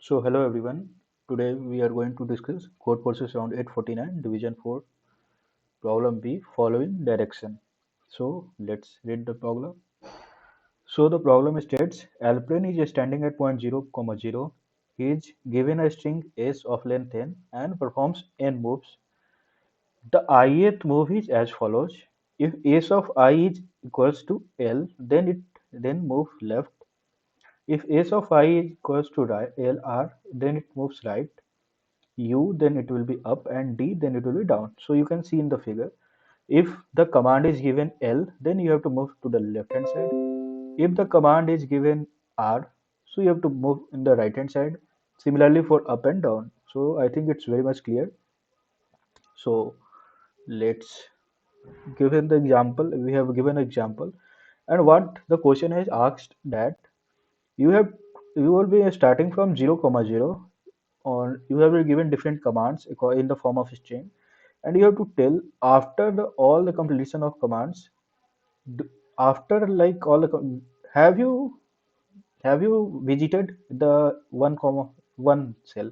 So hello everyone. Today we are going to discuss Codeforces round 849 division 4 problem B following direction. So let's read the problem. So the problem states airplane is standing at point 0, comma 0. He is given a string s of length n and performs n moves. The ith move is as follows. If s of I is equals to L, then it then move left. If s of I is equals to L R, then it moves right. U, then it will be up, and D, then it will be down. So you can see in the figure, if the command is given L, then you have to move to the left hand side. If the command is given R, so you have to move in the right hand side. Similarly for up and down. So I think it's very much clear. So let's give in the example. We have given an example, and what the question has asked that you have you will be starting from 0 comma 0, or you have been given different commands in the form of string, and you have to tell after all the completion of commands, d- after like all the have you visited the 1 comma 1 cell.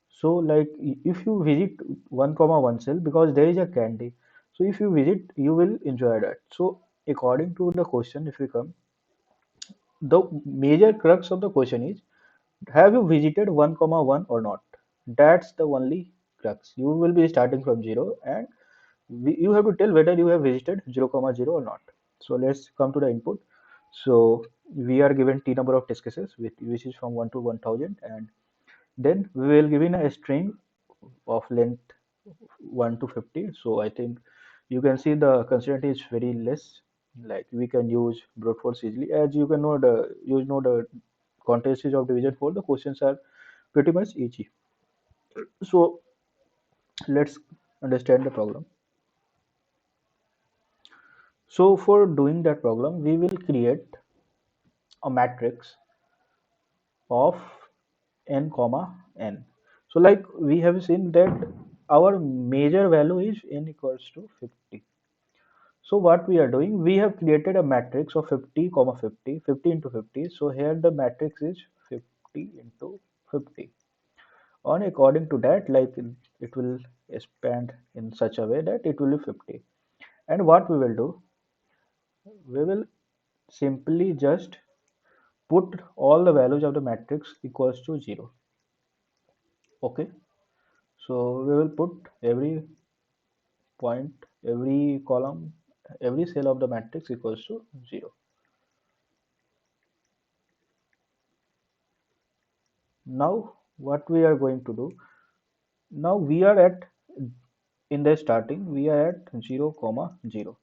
So like if you visit 1 comma 1 cell, because there is a candy, so if you visit you will enjoy that. So according to the question, if we come, the major crux of the question is, have you visited 1 comma 1 or not? That's the only crux. You will be starting from 0, and you have to tell whether you have visited 0 comma 0 or not. So let's come to the input. So we are given t number of test cases, which is from 1 to 1000, and then we will given a string of length 1 to 50. So I think you can see the constraint is very less. Like we can use brute force easily, as you can know the context of division 4. The questions are pretty much easy. So let's understand the problem. So for doing that problem, we will create a matrix of n comma n. So like we have seen that our major value is n equals to 50. So what we are doing, we have created a matrix of 50 comma 50, 50 into 50. So here the matrix is 50 into 50. On according to that, like it will expand in such a way that it will be 50. And what we will do, we will simply just put all the values of the matrix equals to 0. Okay, so we will put every point, every column, every cell of the matrix equals to 0. Now what we are going to do, now we are at, in the starting we are at 0 comma 0.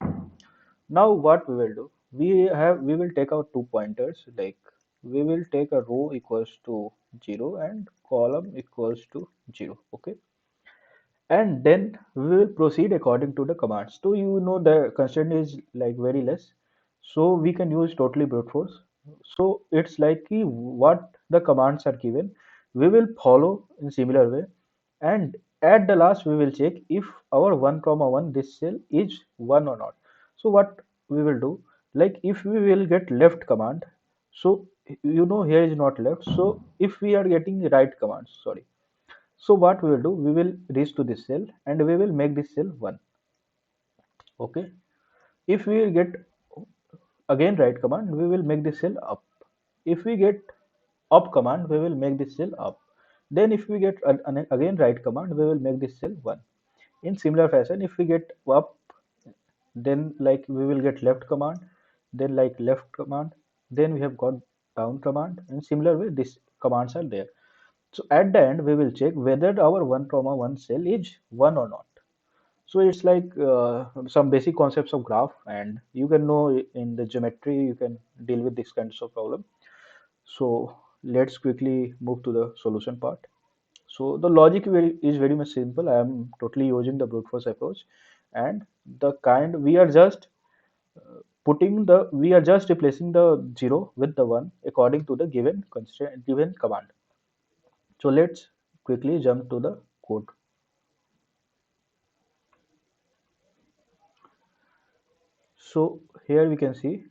Now what we will do, we will take out two pointers, like we will take a row equals to 0 and column equals to 0. Okay, and then we will proceed according to the commands. So you know the constraint is like very less, so we can use totally brute force. So it's like what the commands are given, we will follow in similar way, and at the last we will check if our 1 comma 1 this cell is 1 or not. So what we will do, like if we will get left command, so you know here is not left, so if we are getting right commands, sorry, so what we will do, we will reach to this cell and we will make this cell 1. Okay. If we get again right command, we will make this cell up. If we get up command, we will make this cell up. Then if we get again right command, we will make this cell 1. In similar fashion, if we get up, then like we will get left command, then like left command, then we have got down command. In similar way, these commands are there. So at the end, we will check whether our 1 comma 1 cell is 1 or not. So it's like some basic concepts of graph, and you can know in the geometry you can deal with this kinds of problem. So let's quickly move to the solution part. So the logic is very much simple. I am totally using the brute force approach, and the kind we are just we are just replacing the 0 with the 1 according to the given constraint, given command. So let's quickly jump to the code. So here we can see,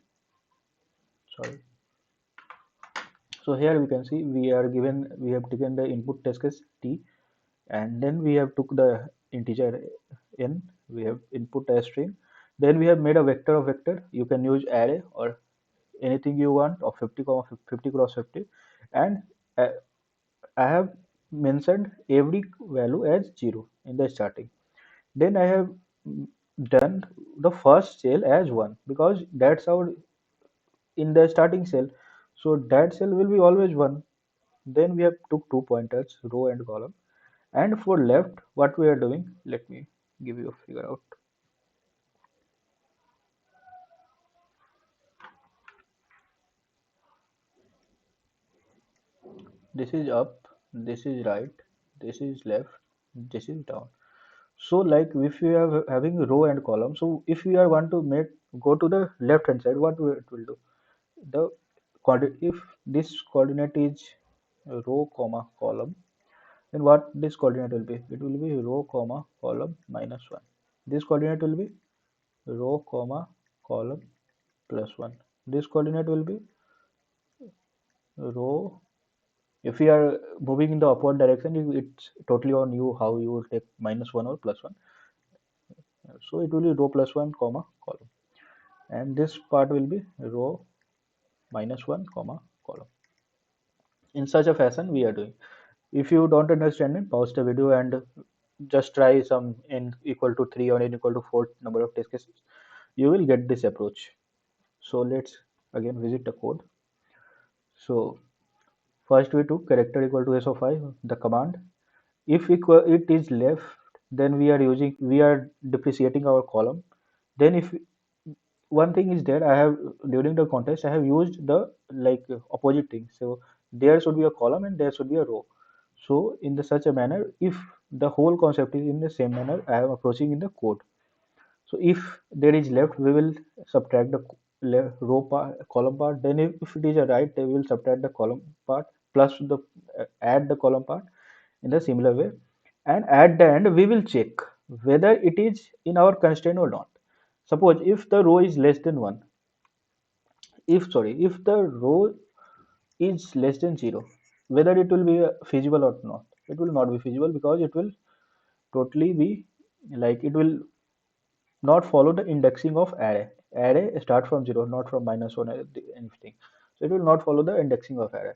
sorry. So here we can see we have taken the input test case t, and then we have took the integer n, we have input a string, then we have made a vector of vector. You can use array or anything you want of 50 50 cross 50, and uh, I have mentioned every value as 0 in the starting. Then I have done the first cell as 1 because that's our in the starting cell. So that cell will be always 1. Then we have took two pointers, row and column. And for left, what we are doing, let me give you a figure out. This is up, this is right, this is left, this is down. So like if we are having row and column, so if we are want to make go to the left hand side, what it will do? The if this coordinate is row comma column, then what this coordinate will be? It will be row comma column minus 1. This coordinate will be row comma column plus 1. This coordinate will be row. If we are moving in the upward direction, it's totally on you how you will take minus 1 or plus 1. So it will be row plus 1 comma column, and this part will be row minus 1 comma column. In such a fashion we are doing. If you don't understand it, pause the video and just try some n equal to 3 or n equal to 4 number of test cases. You will get this approach. So let's again visit the code. So first we took character equal to s of I, the command. If it is left, then we are depreciating our column. Then if one thing is there, I have during the contest I have used the like opposite thing. So there should be a column and there should be a row. So in the such a manner, if the whole concept is in the same manner, I am approaching in the code. So if there is left, we will subtract the row part, column part. Then if it is a right, they will subtract the column part plus the add the column part in the similar way. And at the end, we will check whether it is in our constraint or not. Suppose if the row is less than one, if the row is less than zero, whether it will be feasible or not. It will not be feasible because it will totally be like it will not follow the indexing of array. Array start from 0, not from minus 1 or anything. So it will not follow the indexing of array.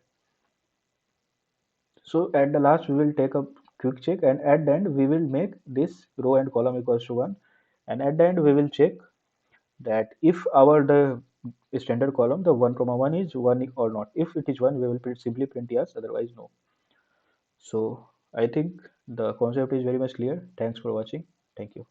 So at the last we will take a quick check, and at the end we will make this row and column equals to 1, and at the end we will check that if our the standard column the 1 comma 1 is 1 or not. If it is 1, we will simply print yes, otherwise no. So I think the concept is very much clear. Thanks for watching. Thank you.